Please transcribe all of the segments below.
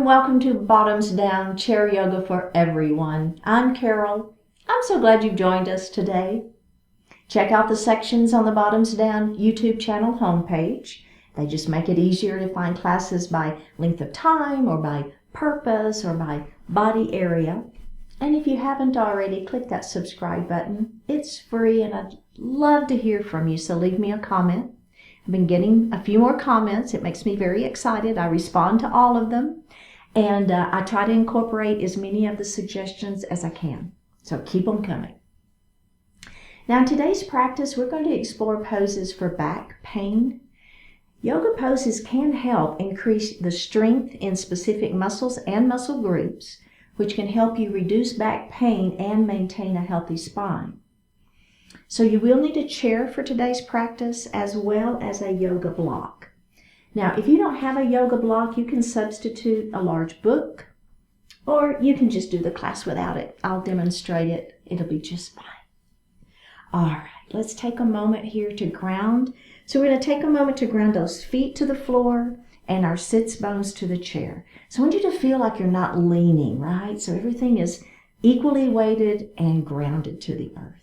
welcome to Bottoms Down Chair Yoga for Everyone. I'm Carol. I'm so glad you've joined us today. Check out the sections on the Bottoms Down YouTube channel homepage. They just make it easier to find classes by length of time or by purpose or by body area. And if you haven't already, click that subscribe button. It's free and I'd love to hear from you, so leave me a comment. I've been getting a few more comments. It makes me very excited. I respond to all of them, and I try to incorporate as many of the suggestions as I can. So keep them coming. Now in today's practice, we're going to explore poses for back pain. Yoga poses can help increase the strength in specific muscles and muscle groups, which can help you reduce back pain and maintain a healthy spine. So you will need a chair for today's practice as well as a yoga block. Now, if you don't have a yoga block, you can substitute a large book, or you can just do the class without it. I'll demonstrate it. It'll be just fine. All right, let's take a moment here to ground. So we're going to take a moment to ground those feet to the floor and our sits bones to the chair. So I want you to feel like you're not leaning, right? So everything is equally weighted and grounded to the earth.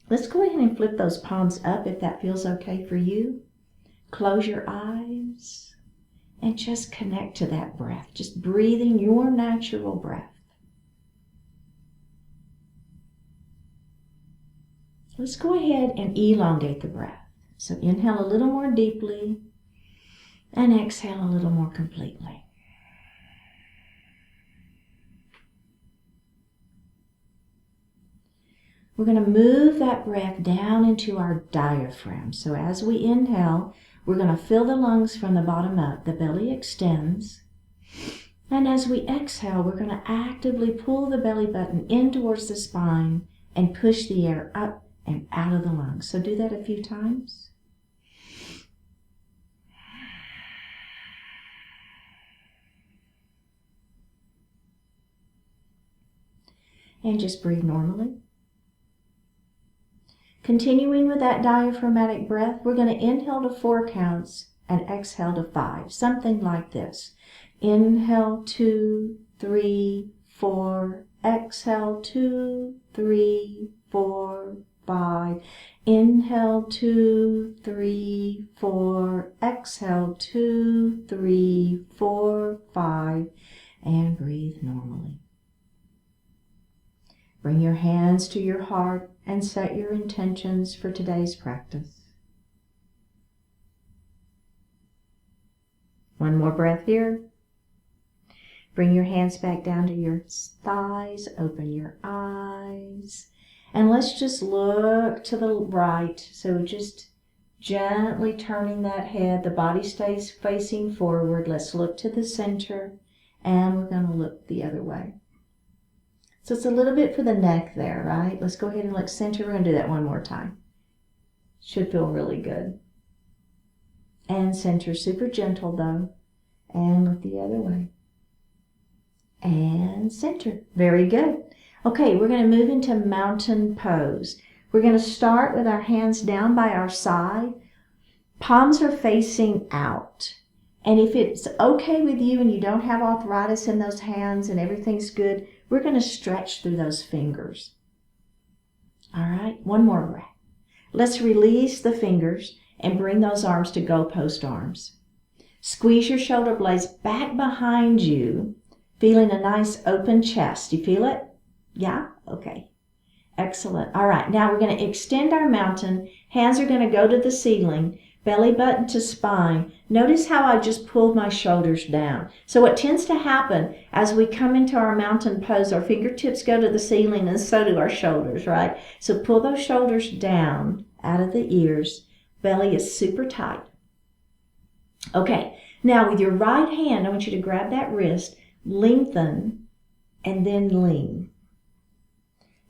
Let's go ahead and flip those palms up if that feels okay for you. Close your eyes and just connect to that breath. Just breathing your natural breath. Let's go ahead and elongate the breath. So inhale a little more deeply and exhale a little more completely. We're going to move that breath down into our diaphragm. So as we inhale, we're going to fill the lungs from the bottom up. The belly extends. And as we exhale, we're going to actively pull the belly button in towards the spine and push the air up and out of the lungs. So do that a few times. And just breathe normally. Continuing with that diaphragmatic breath, we're going to inhale to 4 counts and exhale to 5, something like this. Inhale 2, 3, 4, exhale 2, 3, 4, 5. Inhale 2, 3, 4, exhale 2, 3, 4, 5, and breathe normally. Bring your hands to your heart and set your intentions for today's practice. One more breath here. Bring your hands back down to your thighs. Open your eyes. And let's just look to the right. So just gently turning that head. The body stays facing forward. Let's look to the center. And we're going to look the other way. So it's a little bit for the neck there, right? Let's go ahead and look center. We're going to do that one more time. Should feel really good. And center, super gentle though. And look the other way. And center. Very good. Okay, we're going to move into mountain pose. We're going to start with our hands down by our side. Palms are facing out. And if it's okay with you and you don't have arthritis in those hands and everything's good, we're going to stretch through those fingers. All right, one more breath. Let's release the fingers and bring those arms to goalpost arms. Squeeze your shoulder blades back behind you, feeling a nice open chest. You feel it? Yeah? Okay. Excellent. All right, now we're going to extend our mountain. Hands are going to go to the ceiling. Belly button to spine. Notice how I just pulled my shoulders down. So what tends to happen as we come into our mountain pose, our fingertips go to the ceiling and so do our shoulders, right? So pull those shoulders down out of the ears. Belly is super tight. Okay, now with your right hand, I want you to grab that wrist, lengthen, and then lean.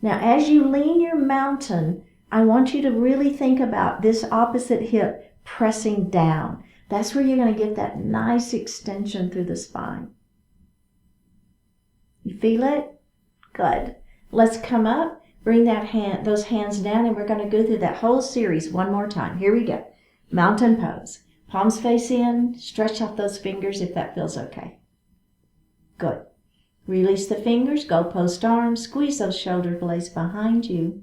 Now as you lean your mountain, I want you to really think about this opposite hip pressing down. That's where you're going to get that nice extension through the spine. You feel it? Good. Let's come up, bring those hands down, and we're going to go through that whole series one more time. Here we go. Mountain pose. Palms face in. Stretch out those fingers if that feels okay. Good. Release the fingers, go post arms, squeeze those shoulder blades behind you.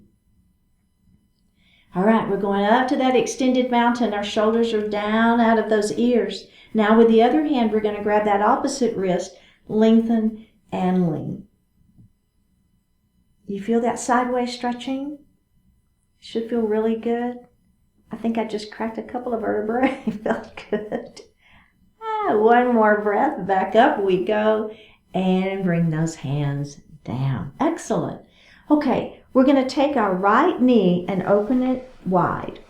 All right, we're going up to that extended mountain. Our shoulders are down out of those ears. Now with the other hand, we're going to grab that opposite wrist, lengthen and lean. You feel that sideways stretching? Should feel really good. I think I just cracked a couple of vertebrae. It felt good. One more breath. Back up we go. And bring those hands down. Excellent. Okay, we're going to take our right knee and open it wide.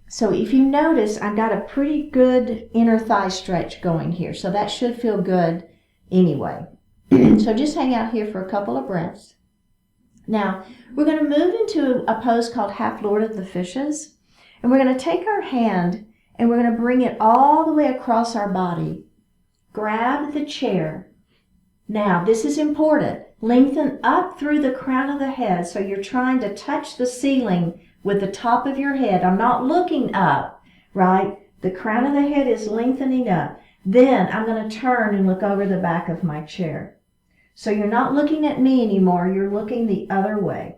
So if you notice, I've got a pretty good inner thigh stretch going here. So that should feel good anyway. So just hang out here for a couple of breaths. Now, we're going to move into a pose called Half Lord of the Fishes. And we're going to take our hand and we're going to bring it all the way across our body. Grab the chair. Now, this is important. Lengthen up through the crown of the head. So you're trying to touch the ceiling with the top of your head. I'm not looking up, right? The crown of the head is lengthening up. Then I'm going to turn and look over the back of my chair. So you're not looking at me anymore. You're looking the other way.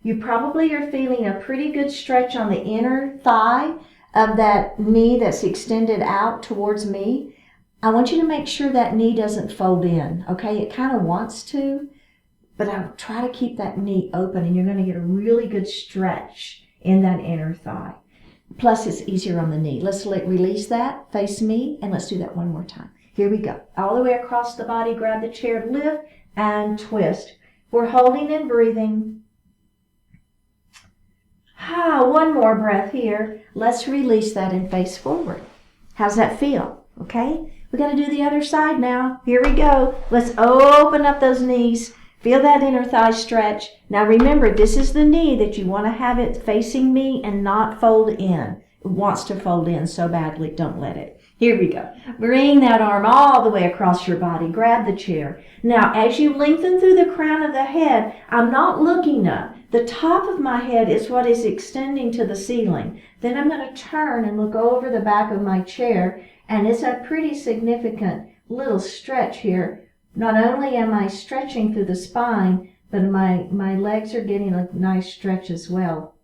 You probably are feeling a pretty good stretch on the inner thigh of that knee that's extended out towards me. I want you to make sure that knee doesn't fold in, okay? It kind of wants to, but I'll try to keep that knee open, and you're going to get a really good stretch in that inner thigh. Plus, it's easier on the knee. Let's release that, face me, and let's do that one more time. Here we go. All the way across the body, grab the chair, lift, and twist. We're holding and breathing. One more breath here. Let's release that and face forward. How's that feel? Okay? We got to do the other side now. Here we go. Let's open up those knees. Feel that inner thigh stretch. Now remember, this is the knee that you want to have it facing me and not fold in. It wants to fold in so badly. Don't let it. Here we go. Bring that arm all the way across your body. Grab the chair. Now, as you lengthen through the crown of the head, I'm not looking up. The top of my head is what is extending to the ceiling. Then I'm going to turn and look over the back of my chair. And it's a pretty significant little stretch here. Not only am I stretching through the spine, but my legs are getting a nice stretch as well.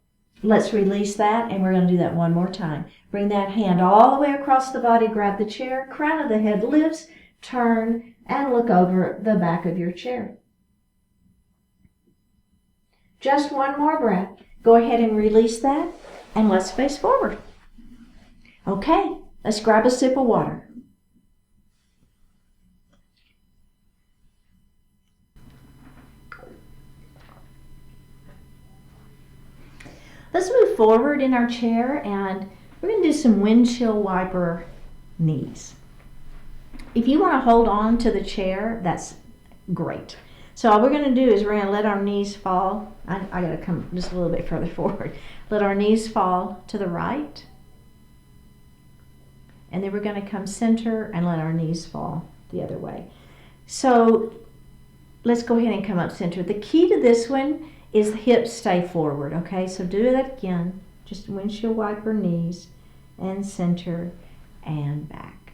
Let's release that, and we're going to do that one more time. Bring that hand all the way across the body, grab the chair, crown of the head lifts, turn, and look over the back of your chair. Just one more breath. Go ahead and release that, and let's face forward. Okay. Let's grab a sip of water. Let's move forward in our chair and we're going to do some windshield wiper knees. If you want to hold on to the chair, that's great. So all we're going to do is we're going to let our knees fall. I got to come just a little bit further forward. Let our knees fall to the right. And then we're going to come center and let our knees fall the other way. So let's go ahead and come up center. The key to this one is the hips stay forward, okay? So do that again. Just windshield wiper knees and center and back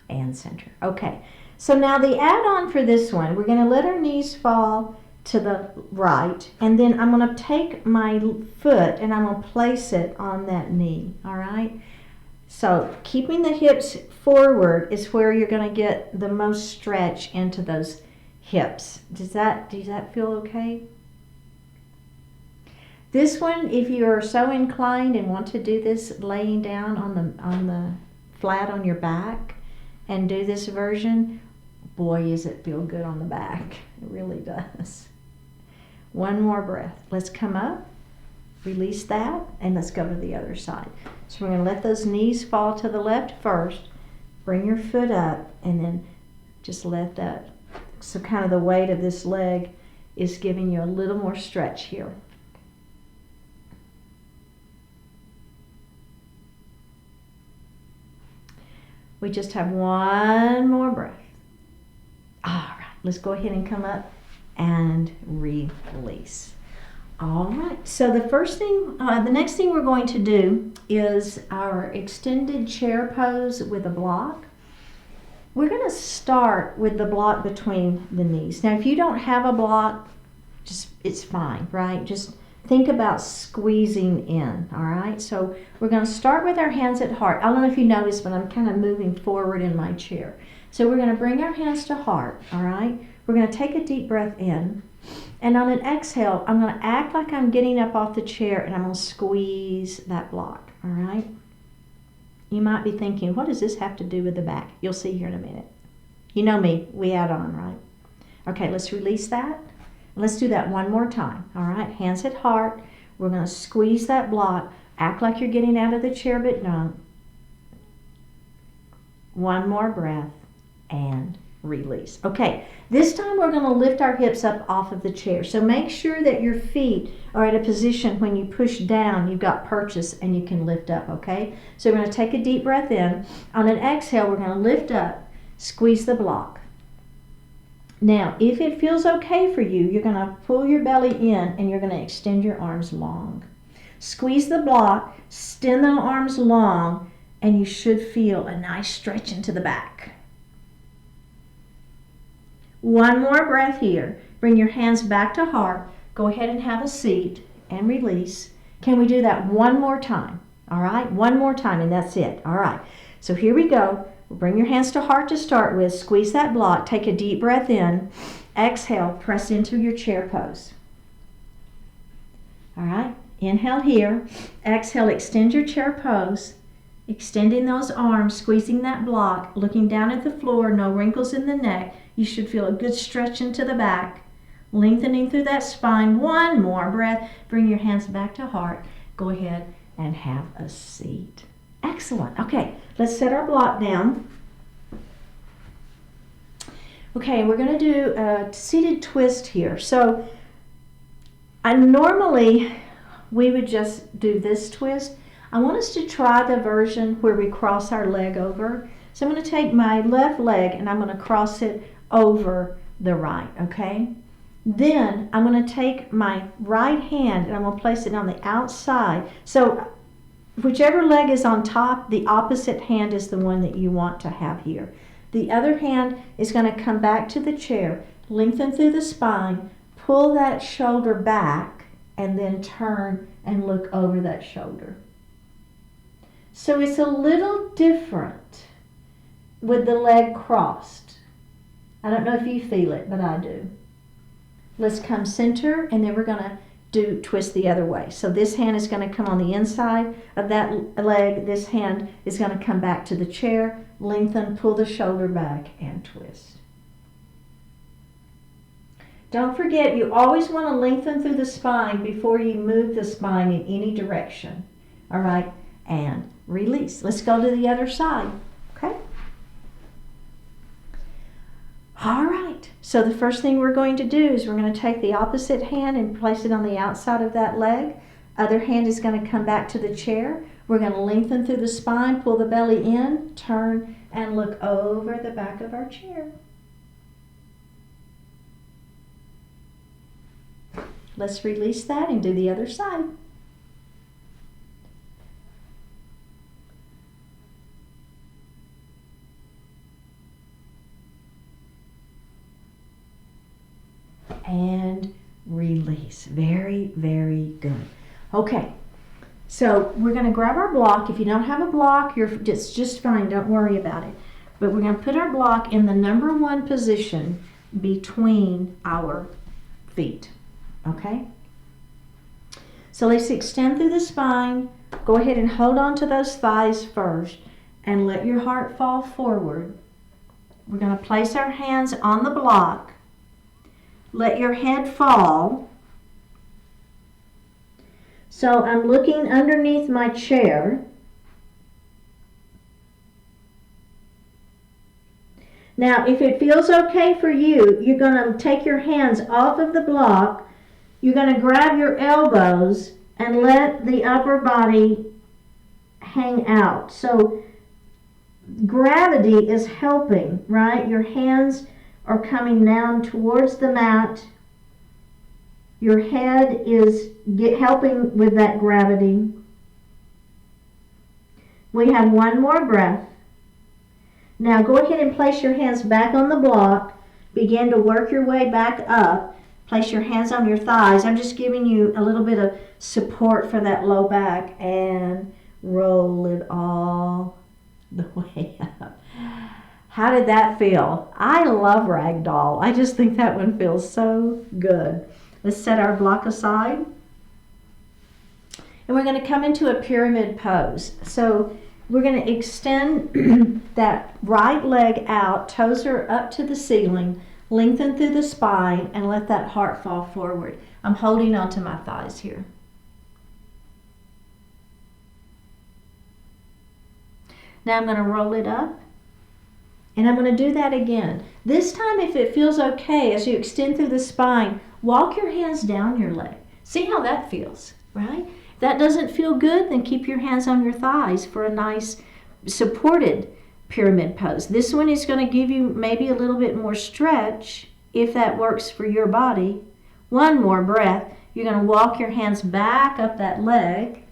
and center. Okay, so now the add-on for this one, we're going to let our knees fall to the right, and then I'm going to take my foot and I'm going to place it on that knee, all right? So keeping the hips forward is where you're going to get the most stretch into those hips. Does that feel okay? This one, if you are so inclined and want to do this laying down on the flat on your back and do this version, boy, does it feel good on the back. It really does. One more breath. Let's come up. Release that, and let's go to the other side. So we're going to let those knees fall to the left first. Bring your foot up, and then just let that. So kind of the weight of this leg is giving you a little more stretch here. We just have one more breath. All right, let's go ahead and come up and release. All right, so the next thing we're going to do is our extended chair pose with a block. we're going to start with the block between the knees. Now, if you don't have a block, it's fine, right? Just think about squeezing in, all right? So we're going to start with our hands at heart. I don't know if you noticed, but I'm kind of moving forward in my chair. So we're going to bring our hands to heart, all right? We're going to take a deep breath in. And on an exhale, I'm going to act like I'm getting up off the chair and I'm going to squeeze that block, all right? You might be thinking, what does this have to do with the back? You'll see here in a minute. You know me, we add on, right? Okay, let's release that. Let's do that one more time, all right? Hands at heart. We're going to squeeze that block. Act like you're getting out of the chair, but don't. One more breath and release. Okay, this time we're going to lift our hips up off of the chair. So make sure that your feet are at a position when you push down, you've got purchase and you can lift up, okay? So we're going to take a deep breath in. On an exhale, we're going to lift up, squeeze the block. Now, if it feels okay for you, you're going to pull your belly in and you're going to extend your arms long. Squeeze the block, extend the arms long, and you should feel a nice stretch into the back. One more breath here. Bring your hands back to heart. Go ahead and have a seat and release. Can we do that one more time? All right, one more time and that's it. All right, so here we go. Bring your hands to heart to start with. Squeeze that block. Take a deep breath in. Exhale, press into your chair pose. All right, inhale here. Exhale, extend your chair pose. Extending those arms, squeezing that block, looking down at the floor, no wrinkles in the neck. You should feel a good stretch into the back, lengthening through that spine. One more breath. Bring your hands back to heart. Go ahead and have a seat. Excellent. Okay, let's set our block down. Okay, we're going to do a seated twist here. So normally we would just do this twist. I want us to try the version where we cross our leg over. So I'm going to take my left leg and I'm going to cross it over the right, okay? Then I'm going to take my right hand and I'm going to place it on the outside. So whichever leg is on top, the opposite hand is the one that you want to have here. The other hand is going to come back to the chair, lengthen through the spine, pull that shoulder back, and then turn and look over that shoulder. So it's a little different with the leg crossed. I don't know if you feel it, but I do. Let's come center, and then we're going to twist the other way. So this hand is going to come on the inside of that leg. This hand is going to come back to the chair, lengthen, pull the shoulder back, and twist. Don't forget, you always want to lengthen through the spine before you move the spine in any direction. All right, and release. Let's go to the other side, okay? All right, so the first thing we're going to do is we're going to take the opposite hand and place it on the outside of that leg. Other hand is going to come back to the chair. We're going to lengthen through the spine, pull the belly in, turn, and look over the back of our chair. Let's release that and do the other side. And release. Very, very good. Okay, so we're going to grab our block. If you don't have a block, it's just fine. Don't worry about it. But we're going to put our block in the number one position between our feet. Okay? So let's extend through the spine. Go ahead and hold on to those thighs first and let your heart fall forward. We're going to place our hands on the block. Let your head fall. So I'm looking underneath my chair. Now, if it feels okay for you, you're going to take your hands off of the block. You're going to grab your elbows and let the upper body hang out. So gravity is helping, right? Your hands are coming down towards the mat. Your head is helping with that gravity. We have one more breath. Now go ahead and place your hands back on the block. Begin to work your way back up. Place your hands on your thighs. I'm just giving you a little bit of support for that low back, and roll it all the way up. How did that feel? I love Ragdoll. I just think that one feels so good. Let's set our block aside. And we're going to come into a pyramid pose. So we're going to extend that right leg out, toes are up to the ceiling, lengthen through the spine, and let that heart fall forward. I'm holding onto my thighs here. Now I'm going to roll it up, and I'm going to do that again. This time, if it feels okay, as you extend through the spine, walk your hands down your leg. See how that feels, right? If that doesn't feel good, then keep your hands on your thighs for a nice supported pyramid pose. This one is going to give you maybe a little bit more stretch if that works for your body. One more breath. You're going to walk your hands back up that leg,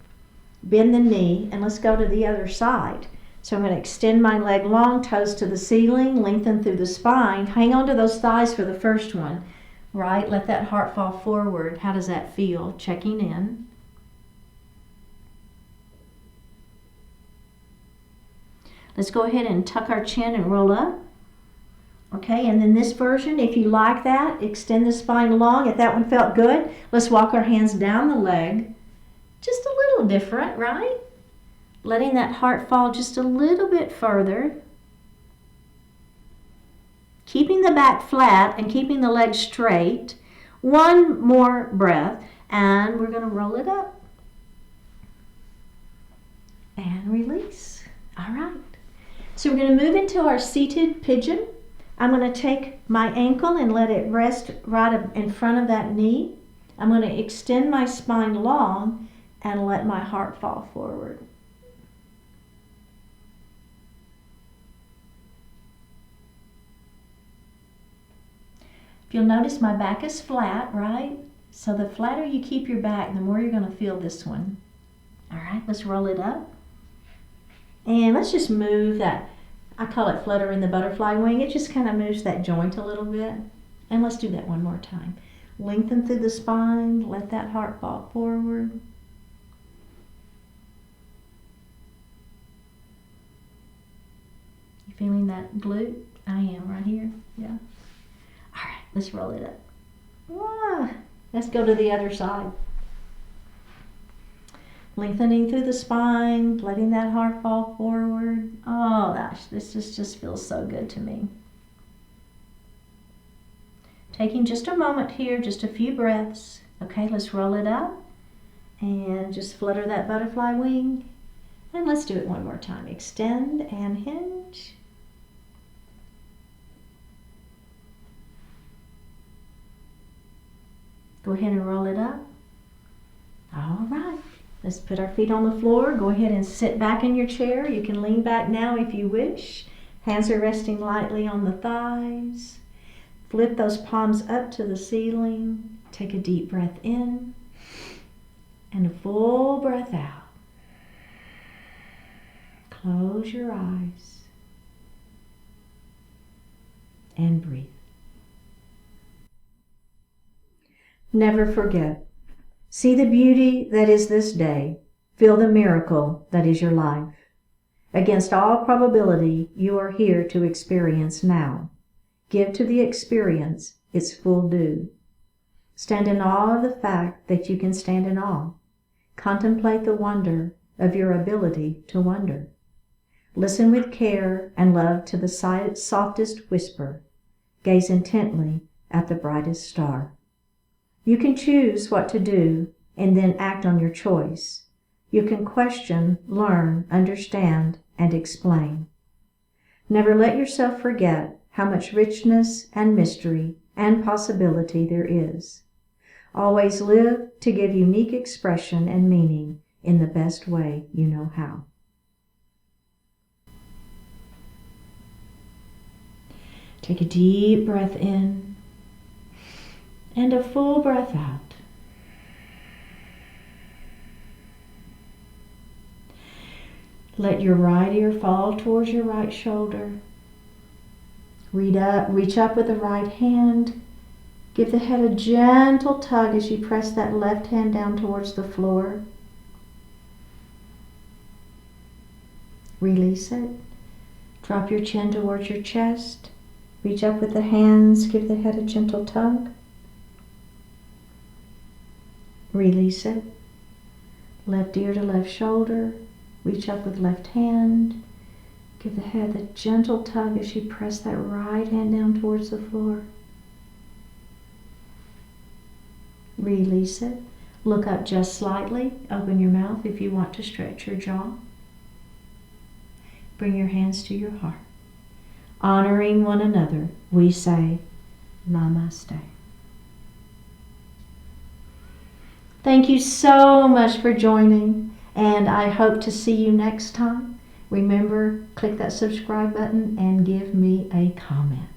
bend the knee, and let's go to the other side. So I'm going to extend my leg long, toes to the ceiling, lengthen through the spine. Hang on to those thighs for the first one, right? Let that heart fall forward. How does that feel? Checking in. Let's go ahead and tuck our chin and roll up. Okay, and then this version, if you like that, extend the spine long. If that one felt good, let's walk our hands down the leg. Just a little different, right? Letting that heart fall just a little bit further. Keeping the back flat and keeping the legs straight. One more breath, and we're going to roll it up. And release. All right. So we're going to move into our seated pigeon. I'm going to take my ankle and let it rest right up in front of that knee. I'm going to extend my spine long and let my heart fall forward. If you'll notice, my back is flat, right? So the flatter you keep your back, the more you're going to feel this one. All right, let's roll it up. And let's just move that, I call it fluttering the butterfly wing. It just kind of moves that joint a little bit. And let's do that one more time. Lengthen through the spine, let that heart fall forward. You feeling that glute? I am right here, yeah. All right, let's roll it up. Ah, let's go to the other side. Lengthening through the spine, letting that heart fall forward. Oh gosh, this just feels so good to me. Taking just a moment here, just a few breaths. Okay, let's roll it up and just flutter that butterfly wing. And let's do it one more time. Extend and hinge. Go ahead and roll it up. All right. Let's put our feet on the floor. Go ahead and sit back in your chair. You can lean back now if you wish. Hands are resting lightly on the thighs. Flip those palms up to the ceiling. Take a deep breath in and a full breath out. Close your eyes and breathe. Never forget. See the beauty that is this day. Feel the miracle that is your life. Against all probability, you are here to experience now. Give to the experience its full due. Stand in awe of the fact that you can stand in awe. Contemplate the wonder of your ability to wonder. Listen with care and love to the softest whisper. Gaze intently at the brightest star. You can choose what to do and then act on your choice. You can question, learn, understand, and explain. Never let yourself forget how much richness and mystery and possibility there is. Always live to give unique expression and meaning in the best way you know how. Take a deep breath in and a full breath out. Let your right ear fall towards your right shoulder. Reach up with the right hand. Give the head a gentle tug as you press that left hand down towards the floor. Release it. Drop your chin towards your chest. Reach up with the hands. Give the head a gentle tug. Release it. Left ear to left shoulder. Reach up with left hand. Give the head a gentle tug as you press that right hand down towards the floor. Release it. Look up just slightly. Open your mouth if you want to stretch your jaw. Bring your hands to your heart. Honoring one another, we say Namaste. Thank you so much for joining, and I hope to see you next time. Remember, click that subscribe button and give me a comment.